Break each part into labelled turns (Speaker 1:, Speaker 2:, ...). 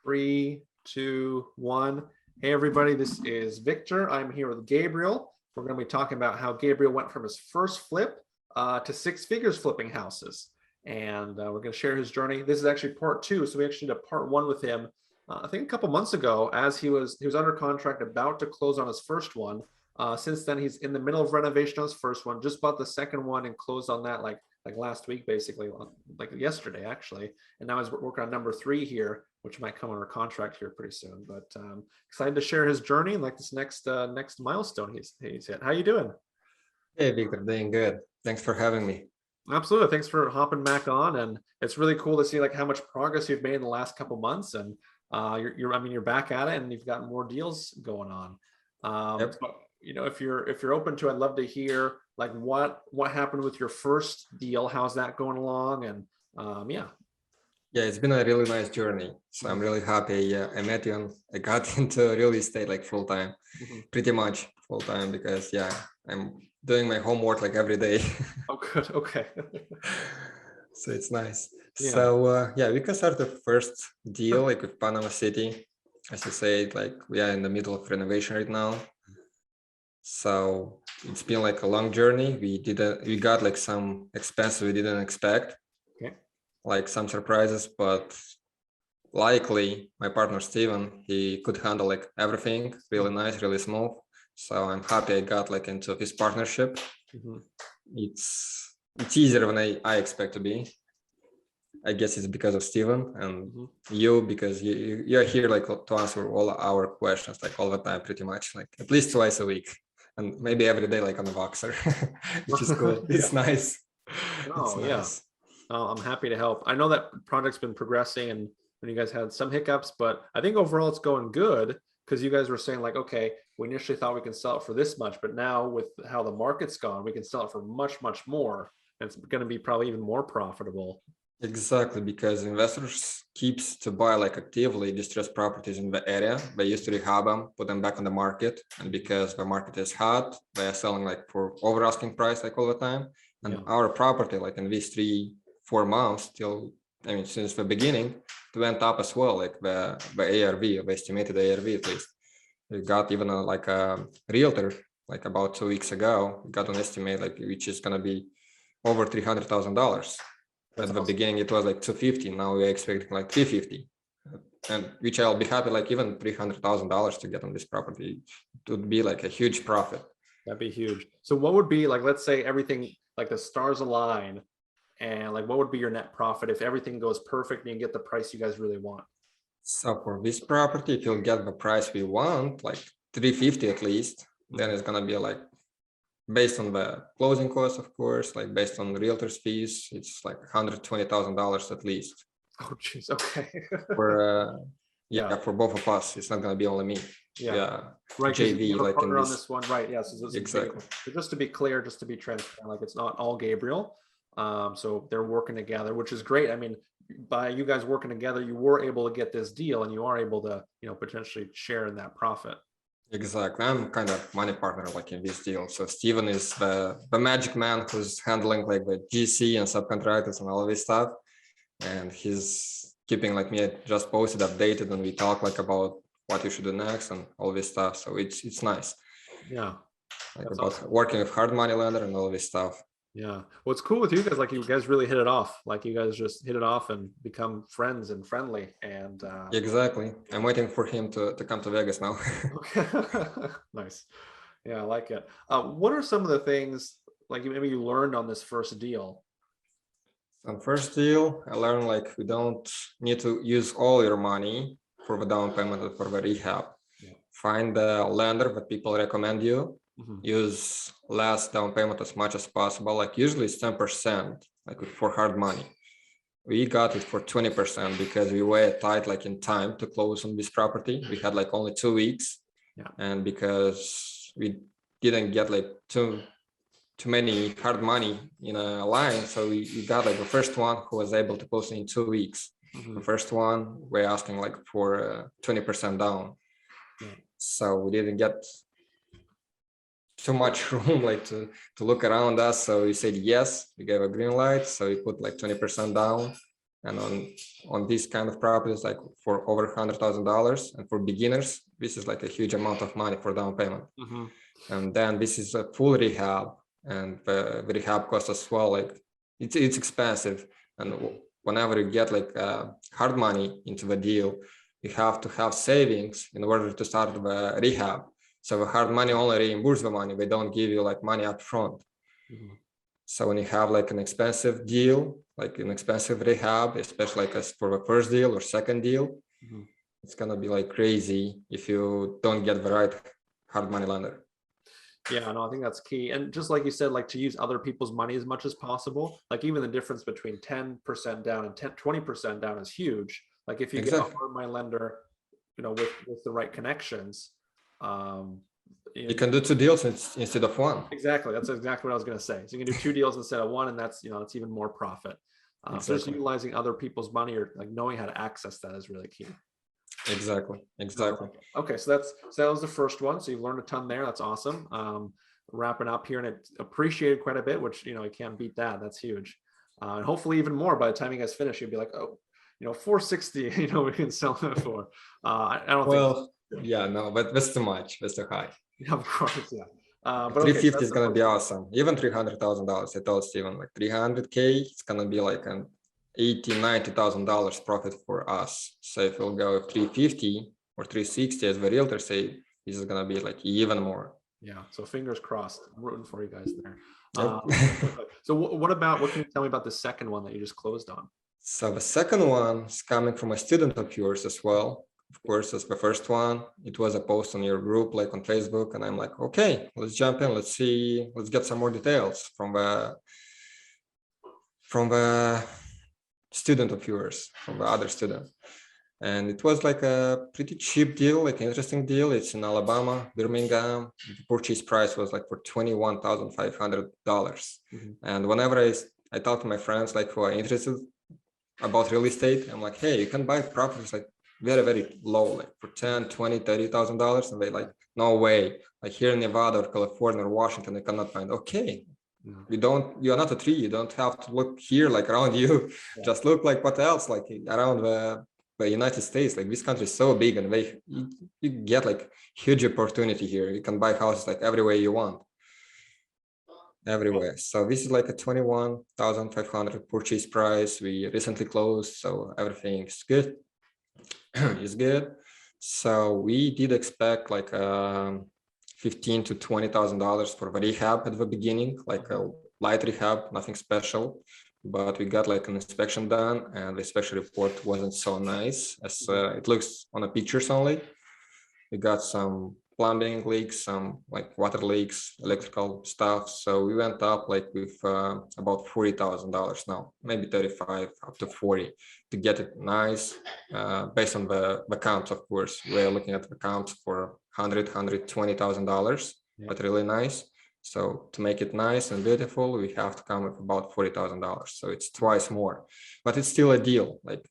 Speaker 1: Three, two, one. Hey, everybody, this is Victor. I'm here with Gabriel. We're going to be talking about how Gabriel went from his first flip to six figures flipping houses. And we're going to share his journey. This is actually part two. So we actually did a part one with him, I think a couple months ago, as he was under contract, about to close on his first one. Since then, he's in the middle of renovation on his first one, just bought the second one and closed on that like last week, basically, like yesterday, actually. And now he's working on number three here, which might come under contract here pretty soon. But excited to share his journey and like this next milestone he's hit. How you doing?
Speaker 2: Hey, Victor, doing good. Thanks for having me.
Speaker 1: Absolutely. Thanks for hopping back on. And it's really cool to see like how much progress you've made in the last couple months. And you're back at it and you've got more deals going on.
Speaker 2: Yep.
Speaker 1: So, if you're open to, I'd love to hear like what happened with your first deal. How's that going along? And yeah.
Speaker 2: Yeah, it's been a really nice journey. So I'm really happy I met you and I got into real estate like full time, pretty much full time because I'm doing my homework like every day.
Speaker 1: Oh, good. Okay.
Speaker 2: So it's nice.
Speaker 1: Yeah.
Speaker 2: So we can start the first deal like with Panama City. As you say, like we are in the middle of renovation right now. So it's been like a long journey. We got like some expenses we didn't expect.
Speaker 1: Okay.
Speaker 2: Like some surprises, but likely my partner Steven, he could handle like everything really nice, really smooth. So I'm happy I got like into his partnership. It's easier than I expect to be. I guess it's because of Steven and you, because you're here like to answer all our questions like all the time, pretty much like at least twice a week and maybe every day like on the Voxer, which is cool. It's nice.
Speaker 1: Oh,
Speaker 2: it's nice.
Speaker 1: Oh, I'm happy to help. I know that project's been progressing and when you guys had some hiccups, but I think overall it's going good because you guys were saying like, okay, we initially thought we can sell it for this much, but now with how the market's gone, we can sell it for much, much more. And it's going to be probably even more profitable.
Speaker 2: Exactly, because investors keeps to buy like actively distressed properties in the area. They used to rehab them, put them back on the market. And because the market is hot, they are selling like for over asking price like all the time. And our property, like in these 3-4 months since the beginning, it went up as well, like the ARV, the estimated ARV at least. We got even a realtor, like about 2 weeks ago, got an estimate like which is gonna be over $300,000. At the beginning, it was like 250. Now we're expecting like 350, and which I'll be happy like even $300,000 to get on this property. It would be like a huge profit.
Speaker 1: That'd be huge. So what would be like, let's say everything like the stars align and like what would be your net profit if everything goes perfect and you get the price you guys really want?
Speaker 2: So for this property, if you'll get the price we want, like 350 at least, then it's gonna be like based on the closing costs, of course, like based on the realtor's fees, it's like $120,000 at least.
Speaker 1: Oh, geez. Okay.
Speaker 2: For for both of us, it's not gonna be only me.
Speaker 1: Right.
Speaker 2: JV like in
Speaker 1: on this one, right? Yes.
Speaker 2: Exactly.
Speaker 1: So just to be clear, just to be transparent, like it's not all Gabriel. So they're working together, which is great. I mean, by you guys working together, you were able to get this deal, and you are able to, potentially share in that profit.
Speaker 2: Exactly. I'm kind of money partner like in this deal. So Steven is the magic man who's handling like the GC and subcontractors and all of this stuff. And he's keeping like me just posted, updated, and we talk like about what you should do next and all this stuff. So it's nice.
Speaker 1: Yeah.
Speaker 2: Like that's about awesome. Working with hard money lender and all this stuff.
Speaker 1: Yeah. What's cool with you guys, like you guys really hit it off. Like you guys just hit it off and become friends and friendly. And
Speaker 2: exactly. I'm waiting for him to come to Vegas now.
Speaker 1: Nice. Yeah, I like it. What are some of the things like maybe you learned on this first deal?
Speaker 2: On first deal, I learned like we don't need to use all your money for the down payment or for the rehab. Find the lender that people recommend you. Use less down payment as much as possible. Like usually it's 10%, like for hard money. We got it for 20% because we were tight like in time to close on this property. We had like only 2 weeks. And because we didn't get like too many hard money in a line, so we got like the first one who was able to close in 2 weeks. The first one we're asking like for 20% down. So we didn't get too much room like to look around us, so we said yes, we gave a green light, so we put like 20% down And on these kind of properties, like for over $100,000, and for beginners, this is like a huge amount of money for down payment. And then this is a full rehab, and the rehab costs as well. Like it's expensive, and whenever you get like hard money into the deal, you have to have savings in order to start the rehab. So the hard money only reimburse the money; they don't give you like money up front. So when you have like an expensive deal, like an expensive rehab, especially like as for the first deal or second deal, it's gonna be like crazy if you don't get the right hard money lender.
Speaker 1: Yeah, no, I think that's key. And just like you said, like to use other people's money as much as possible. Like even the difference between 10% down and 20% down is huge. Like if you get a hard money lender, you know, with the right connections,
Speaker 2: you can do two deals instead of one.
Speaker 1: Exactly. That's exactly what I was going to say. So you can do two deals instead of one, and that's, you know, it's even more profit. So just utilizing other people's money, or like knowing how to access that is really key.
Speaker 2: Exactly.
Speaker 1: Okay, so that was the first one. So you've learned a ton there. That's awesome. Wrapping up here, and it appreciated quite a bit, which, you know, you can't beat that. That's huge. And hopefully even more by the time you guys finish, you'll be like, oh, you know, 460, you know, we can sell that for. I don't think.
Speaker 2: Yeah, no, but that's too much. That's too high.
Speaker 1: Yeah, of course, yeah. But
Speaker 2: 350 is gonna be awesome. Even $300,000. I told Steven like 300K. It's gonna be like an $80,000-$90,000 profit for us. So if we'll go 350 or 360, as the realtor say, this is gonna be like even more.
Speaker 1: Yeah. So fingers crossed. I'm rooting for you guys there.
Speaker 2: Yep.
Speaker 1: So what can you tell me about the second one that you just closed on?
Speaker 2: So the second one is coming from a student of yours as well. Of course, as the first one, it was a post on your group, like on Facebook, and I'm like, okay, let's jump in. Let's see, let's get some more details from the student of yours, from the other student. And it was like a pretty cheap deal, like an interesting deal. It's in Alabama, Birmingham. The purchase price was like for $21,500. And whenever I talk to my friends like who are interested about real estate, I'm like, hey, you can buy properties like very, very low, like for $10,000, $20,000, $30,000. And they like, no way. Like here in Nevada or California or Washington, I cannot find. Okay, you're not a tree. You don't have to look here, like around you. Just look like what else, like around the United States. Like this country is so big, and you get like huge opportunity here. You can buy houses like everywhere you want. Everywhere. So this is like a $21,500 purchase price. We recently closed, so everything is good. Is good. So we did expect like $15,000 to $20,000 for the rehab at the beginning, like a light rehab, nothing special. But we got like an inspection done, and the inspection report wasn't so nice as it looks on the pictures only. We got some plumbing leaks, some like water leaks, electrical stuff. So we went up like with about $40,000 now, maybe 35 up to 40 to get it nice, based on the comps, of course. We're looking at the comps for $120,000, but really nice. So to make it nice and beautiful, we have to come with about $40,000. So it's twice more, but it's still a deal. Like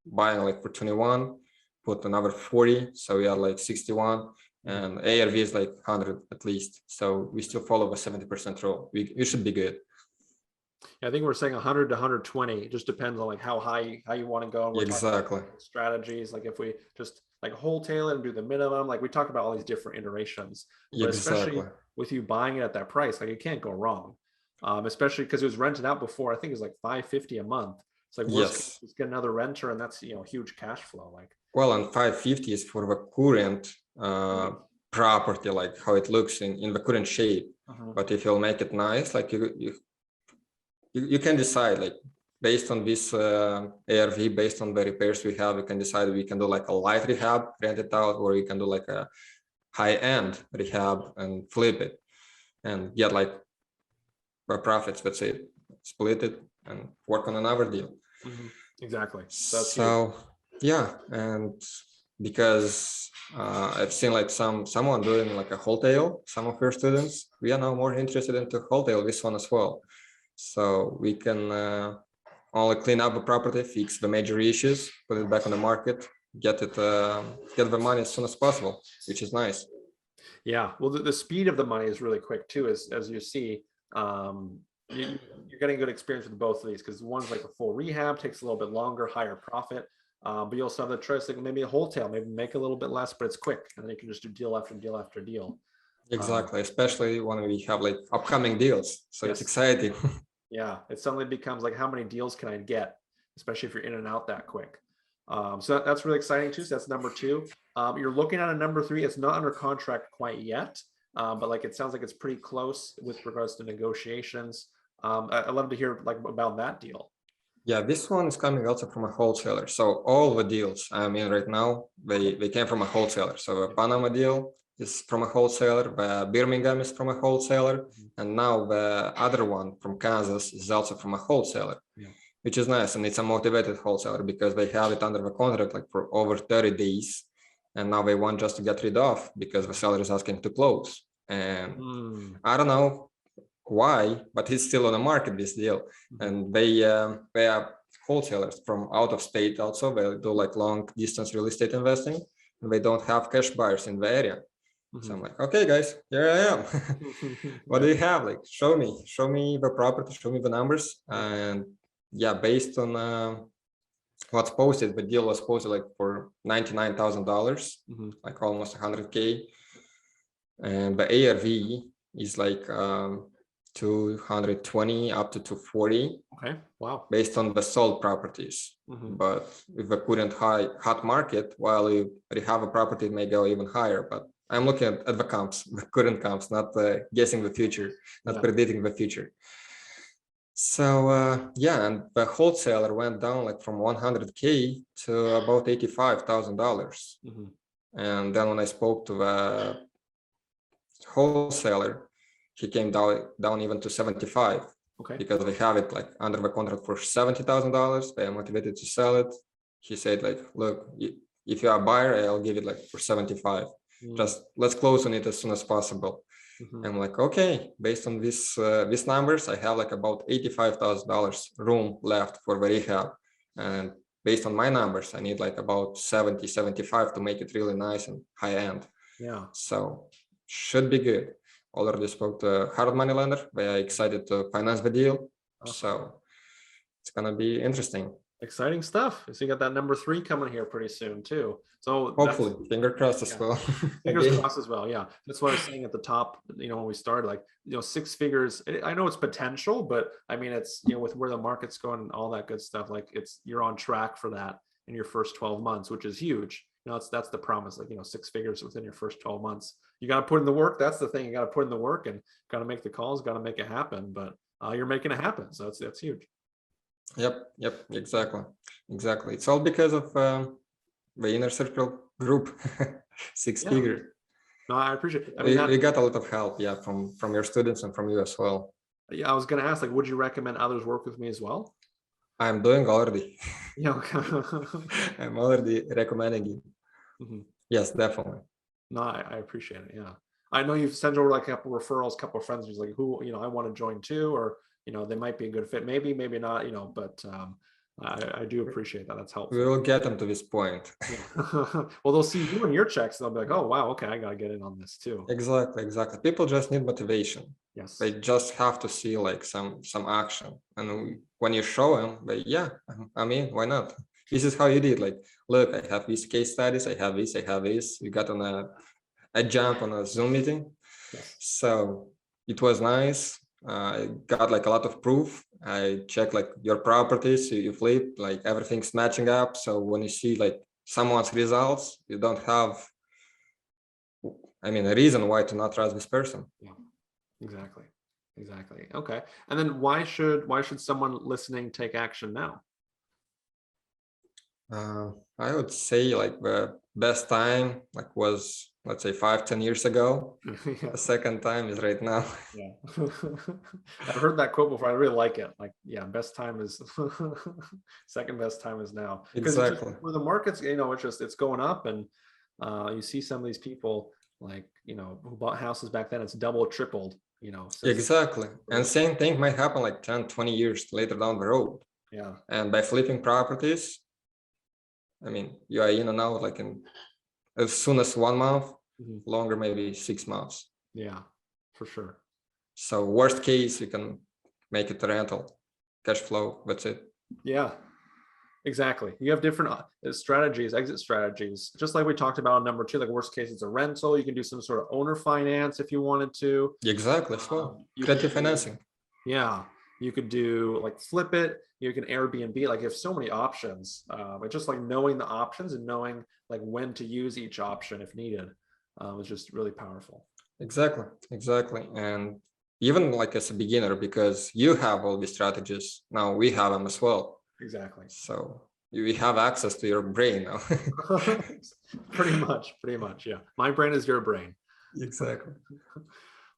Speaker 2: buying like for 21, put another 40, so we are like 61. And ARV is like 100 at least. So we still follow a 70% rule. We should be good.
Speaker 1: Yeah, I think we're saying 100 to 120. It just depends on like how high you want to go. We're
Speaker 2: exactly.
Speaker 1: Strategies, like if we just like wholesale it and do the minimum, like we talked about all these different iterations. But especially with you buying it at that price, like it can't go wrong. Especially because it was rented out before. I think it was like $550 a month. It's like let's get another renter, and that's, you know, huge cash flow. Like,
Speaker 2: well, and $550 is for the current property, like how it looks in the current shape. But if you'll make it nice, like you can decide, like based on this ARV, based on the repairs we have, you can decide we can do like a light rehab, rent it out, or you can do like a high-end rehab and flip it and get like the profits. Let's say split it and work on another deal.
Speaker 1: Exactly.
Speaker 2: So yeah, and because I've seen like someone doing like a wholesale, some of your students, we are now more interested into wholesale this one as well. So we can only clean up the property, fix the major issues, put it back on the market, get the money as soon as possible, which is nice.
Speaker 1: Yeah, well, the speed of the money is really quick too, as you see. you're getting good experience with both of these because one's like a full rehab, takes a little bit longer, higher profit. But you also have the choice, like maybe a wholesale, maybe make a little bit less, but it's quick, and then you can just do deal after deal after deal.
Speaker 2: Exactly, especially when we have like upcoming deals, so it's
Speaker 1: Yes.
Speaker 2: exciting.
Speaker 1: Yeah, it suddenly becomes like, how many deals can I get, especially if you're in and out that quick. So that's really exciting too. So that's number two. You're looking at a number three. It's not under contract quite yet, but like it sounds like it's pretty close with regards to negotiations. I'd love to hear like about that deal.
Speaker 2: Yeah, this one is coming also from a wholesaler. So all the deals I mean right now, they came from a wholesaler. So the Panama deal is from a wholesaler, the Birmingham is from a wholesaler, and now the other one from Kansas is also from a wholesaler, which is nice. And it's a motivated wholesaler because they have it under the contract like for over 30 days. And now they want just to get rid of because the seller is asking to close. And I don't know why, but it's still on the market, this deal. And they are wholesalers from out of state also. They do like long distance real estate investing, and they don't have cash buyers in the area. So I'm like, okay, guys, here I am. What do you have? Like, show me the property, show me the numbers. And yeah, based on what's posted, the deal was posted like for $99,000, like almost 100K. And the ARV is like 220 up to 240.
Speaker 1: Okay, wow.
Speaker 2: Based on the sold properties. But with the current hot market, while you have a property, it may go even higher. But I'm looking at the comps, the current comps, not guessing the future, not predicting the future. So yeah, and the wholesaler went down like from 100K to about $85,000. And then when I spoke to the wholesaler, he came down even to 75.
Speaker 1: Okay.
Speaker 2: Because they have it like under the contract for $70,000. They are motivated to sell it. He said like, look, if you are a buyer, I'll give it like for 75. Just let's close on it as soon as possible. I'm like, okay, based on these numbers, I have like about $85,000 room left for the rehab. And based on my numbers, I need like about 70, 75 to make it really nice and high end.
Speaker 1: Yeah.
Speaker 2: So should be good. Already spoke to a hard money lender. They are excited to finance the deal. So it's going to be interesting.
Speaker 1: Exciting stuff. So you got that number three coming here pretty soon too. So
Speaker 2: hopefully, finger crossed as well.
Speaker 1: Fingers crossed as well. Yeah. That's what I was saying at the top, when we started, like, 6 figures, I know it's potential, but I mean, it's, with where the market's going and all that good stuff, like you're on track for that in your first 12 months, which is huge. That's the promise, like, 6 figures within your first 12 months. You got to put in the work. That's the thing. You got to put in the work and got to make the calls, got to make it happen, but you're making it happen. So that's huge.
Speaker 2: Yep. Exactly. It's all because of the inner circle group, 6 figure.
Speaker 1: No, I appreciate it. I mean,
Speaker 2: we got a lot of help, from your students and from you as well.
Speaker 1: Yeah, I was going to ask, like, would you recommend others work with me as well?
Speaker 2: I'm doing already.
Speaker 1: Yeah.
Speaker 2: I'm already recommending you. Yes, definitely.
Speaker 1: No, I appreciate it. Yeah. I know you've sent over like a couple referrals, couple of friends who's like, who, I want to join too, or, they might be a good fit. Maybe not, but I do appreciate that. That's helpful.
Speaker 2: We will get them to this point.
Speaker 1: Well, they'll see you in your checks. They'll be like, oh, wow, okay, I got to get in on this too.
Speaker 2: Exactly. People just need motivation.
Speaker 1: Yes.
Speaker 2: They just have to see like some action. And when you show them, I mean, why not? This is how you did. Like, look, I have these case studies. I have this. You got on a jump on a Zoom meeting.
Speaker 1: Yes.
Speaker 2: So it was nice. I got like a lot of proof. I checked like your properties, you flip, like everything's matching up. So when you see like someone's results, you don't have, a reason why to not trust this person.
Speaker 1: Yeah, exactly. Okay. And then why should someone listening take action now?
Speaker 2: I would say like the best time was, let's say 5-10 years ago. The second time is right now.
Speaker 1: Yeah. I've heard that quote before. I really like it. Like, best time is second best time is now.
Speaker 2: Exactly.
Speaker 1: Where the market's, it's going up, and you see some of these people like, who bought houses back then, it's double, tripled,
Speaker 2: Exactly. And same thing might happen like 10-20 years later down the road.
Speaker 1: Yeah.
Speaker 2: And by flipping properties, you are in and out like in as soon as 1 month, longer, maybe 6 months.
Speaker 1: Yeah, for sure.
Speaker 2: So worst case, you can make it rental, cash flow. That's it.
Speaker 1: Yeah, exactly. You have different strategies, exit strategies, just like we talked about on number 2. Like worst case, it's a rental. You can do some sort of owner finance if you wanted to.
Speaker 2: Exactly. So
Speaker 1: You
Speaker 2: creative
Speaker 1: could do-
Speaker 2: financing.
Speaker 1: Yeah, you could do like flip it. You can Airbnb. Like you have so many options. But just like knowing the options and knowing like when to use each option if needed is just really powerful.
Speaker 2: Exactly. Exactly. And even like as a beginner, because you have all these strategies, now we have them as well.
Speaker 1: Exactly.
Speaker 2: So we have access to your brain now.
Speaker 1: Pretty much. Yeah. My brain is your brain.
Speaker 2: Exactly.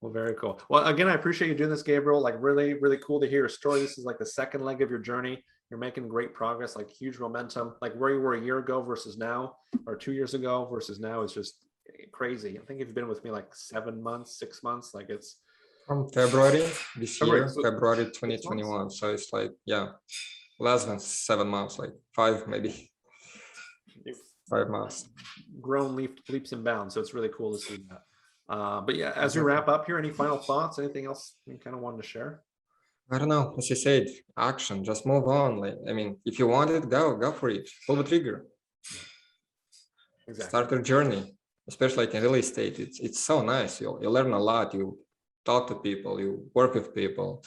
Speaker 1: Well, very cool. Well, again, I appreciate you doing this, Gabriel. Like really, really cool to hear your story. This is like the second leg of your journey. You're making great progress, like huge momentum, like where you were a year ago versus now, or 2 years ago versus now is just crazy. I think you've been with me like 7 months, 6 months, like it's
Speaker 2: From February this
Speaker 1: February,
Speaker 2: year,
Speaker 1: so
Speaker 2: February
Speaker 1: 6 months?
Speaker 2: 2021. So it's like, yeah, less than 7 months, like 5, maybe
Speaker 1: You've
Speaker 2: 5 months.
Speaker 1: grown leaps and bounds. So it's really cool to see that. But yeah, as we
Speaker 2: Exactly.
Speaker 1: wrap up here, any final thoughts? Anything else you kind of wanted to share?
Speaker 2: I don't know, as you said, action, just move on. Like, I mean, if you want it, go for it. Pull the trigger.
Speaker 1: Exactly.
Speaker 2: Start your journey, especially like in real estate. It's so nice. You learn a lot. You talk to people. You work with people.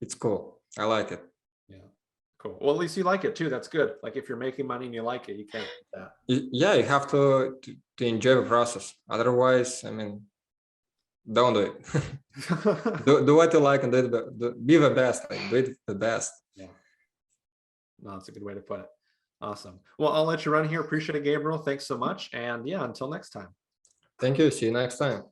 Speaker 2: It's cool. I like it.
Speaker 1: Yeah. Cool. Well, at least you like it too. That's good. Like if you're making money and you like it, you can't beat that.
Speaker 2: Yeah, you have to enjoy the process. Otherwise, I mean, don't do it. do what you like and be the best. Like do it the best.
Speaker 1: Yeah. No, that's a good way to put it. Awesome. Well, I'll let you run here. Appreciate it, Gabriel. Thanks so much. And yeah, until next time.
Speaker 2: Thank you. See you next time.